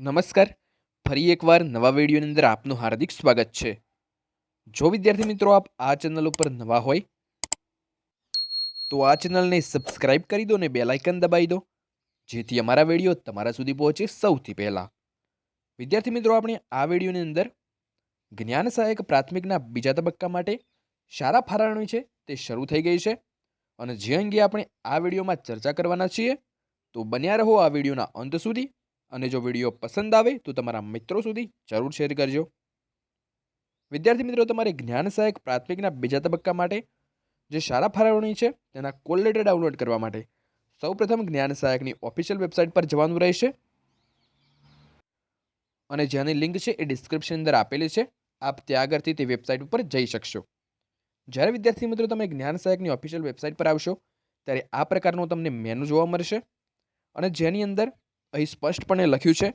નમસ્કાર. ફરી એકવાર નવા વિડીયોની અંદર આપનું હાર્દિક સ્વાગત છે. જો વિદ્યાર્થી મિત્રો આપ આ ચેનલ ઉપર નવા હોય તો આ ચેનલને સબસ્ક્રાઇબ કરી દો ને બેલ આઇકન દબાવી દો, જેથી અમારા વિડીયો તમારા સુધી પહોંચે સૌથી પહેલાં. વિદ્યાર્થી મિત્રો, આપણે આ વિડીયોની અંદર જ્ઞાન સહાયક પ્રાથમિકના બીજા તબક્કા માટે શાળા ફાળવણી છે તે શરૂ થઈ ગઈ છે, અને જે અંગે આપણે આ વિડીયોમાં ચર્ચા કરવાના છીએ. તો બન્યા રહો આ વિડીયોના અંત સુધી, અને જો વિડીયો પસંદ આવે તો તમારા મિત્રો સુધી જરૂર શેર કરજો. વિદ્યાર્થી મિત્રો, તમારે જ્ઞાન સહાયક પ્રાથમિકના બીજા તબક્કા માટે જે શાળા ફાળવણી છે તેના કોલ લેટર ડાઉનલોડ કરવા માટે સૌપ્રથમ જ્ઞાન સહાયકની ઓફિશિયલ વેબસાઇટ પર જવાનું રહેશે, અને જેની લિંક છે એ ડિસ્ક્રિપ્શન અંદર આપેલી છે. આપ ત્યાં આગળથી તે વેબસાઇટ ઉપર જઈ શકશો. જ્યારે વિદ્યાર્થી મિત્રો તમે જ્ઞાન સહાયકની ઓફિશિયલ વેબસાઇટ પર આવશો ત્યારે આ પ્રકારનું તમને મેનુ જોવા મળશે, અને જેની અંદર અહીં સ્પષ્ટપણે લખ્યું છે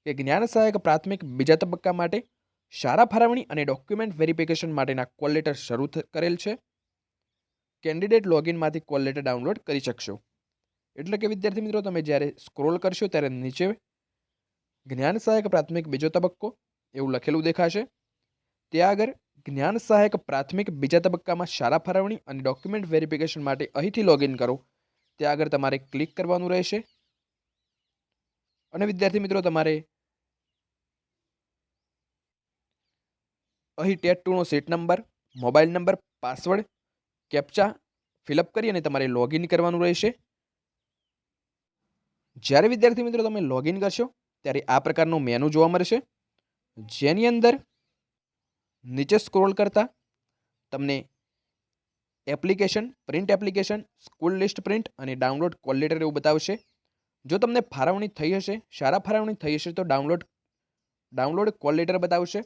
કે જ્ઞાન સહાયક પ્રાથમિક બીજા તબક્કા માટે શાળા ફાળવણી અને ડોક્યુમેન્ટ વેરિફિકેશન માટેના કોલ લેટર શરૂ કરેલ છે. કેન્ડિડેટ લોગિનમાંથી કોલ લેટર ડાઉનલોડ કરી શકશો. એટલે કે વિદ્યાર્થી મિત્રો, તમે જ્યારે સ્ક્રોલ કરશો ત્યારે નીચે જ્ઞાન સહાયક પ્રાથમિક બીજો તબક્કો એવું લખેલું દેખાશે. ત્યાં આગળ જ્ઞાન સહાયક પ્રાથમિક બીજા તબક્કામાં શાળા ફાળવણી અને ડોક્યુમેન્ટ વેરિફિકેશન માટે અહીંથી લોગિન કરો ત્યાં આગળ તમારે ક્લિક કરવાનું રહેશે. અને વિદ્યાર્થી મિત્રો, તમારે અહીં ટેટ 2નો set number, mobile number, password, captcha fill up કરી અને તમારે લોગિન કરવાનું રહેશે. જ્યારે વિદ્યાર્થી મિત્રો તમે લોગિન કરશો ત્યારે આ પ્રકારનું મેનુ જોવા મળશે, જેની અંદર નીચે સ્ક્રોલ કરતા તમને application, print application, school list print અને ડાઉનલોડ કોલ લેટર એવું બતાવશે. જો તમને ફાળવણી થઈ હશે, શાળા ફાળવણી થઈ હશે તો ડાઉનલોડ કોલ લેટર બતાવશે.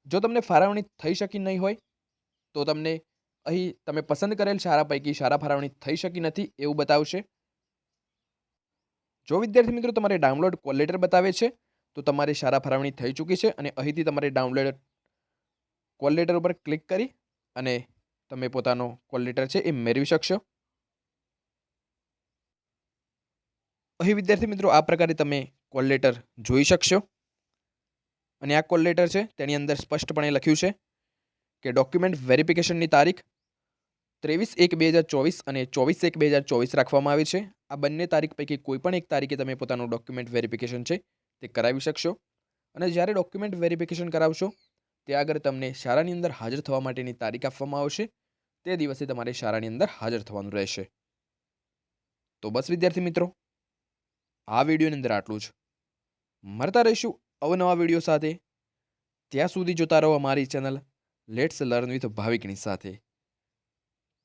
જો તમને ફાળવણી થઈ શકી નહીં હોય તો તમને અહીં તમે પસંદ કરેલ શાળા પૈકી શાળા ફાળવણી થઈ શકી નથી એવું બતાવશે. જો વિદ્યાર્થી મિત્રો તમારે ડાઉનલોડ કોલ લેટર બતાવે છે તો તમારી શાળા ફાળવણી થઈ ચૂકી છે, અને અહીંથી તમારે ડાઉનલોડ કોલ લેટર ઉપર ક્લિક કરી અને તમે પોતાનો કોલ લેટર છે એ મેળવી શકશો. અહીં વિદ્યાર્થી મિત્રો આ પ્રકારે તમે કોલ લેટર જોઈ શકશો, અને આ કોલ લેટર છે તેની અંદર સ્પષ્ટપણે લખ્યું છે કે ડોક્યુમેન્ટ વેરિફિકેશનની તારીખ 23/1/2024 અને 24/1/2024 રાખવામાં આવી છે. આ બંને તારીખ પૈકી કોઈ પણ એક તારીખે તમે પોતાનું ડોક્યુમેન્ટ વેરિફિકેશન છે તે કરાવી શકશો. અને જ્યારે ડોક્યુમેન્ટ વેરિફિકેશન કરાવશો ત્યાં આગળ તમને શાળાની અંદર હાજર થવા માટેની તારીખ આપવામાં આવશે. તે દિવસે તમારે શાળાની અંદર હાજર થવાનું રહેશે. તો બસ વિદ્યાર્થી મિત્રો, આ વિડીયોની અંદર આટલું જ. મળતા રહીશું અવનવા વિડીયો સાથે. ત્યાં સુધી જોતા રહો અમારી ચેનલ લેટ્સ લર્ન વિથ ભાવિકની સાથે.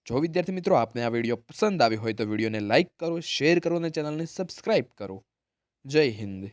જો વિદ્યાર્થી મિત્રો આપને આ વિડીયો પસંદ આવ્યો હોય તો વિડીયોને લાઇક કરો, શેર કરો અને ચેનલને સબસ્ક્રાઇબ કરો. જય હિન્દ.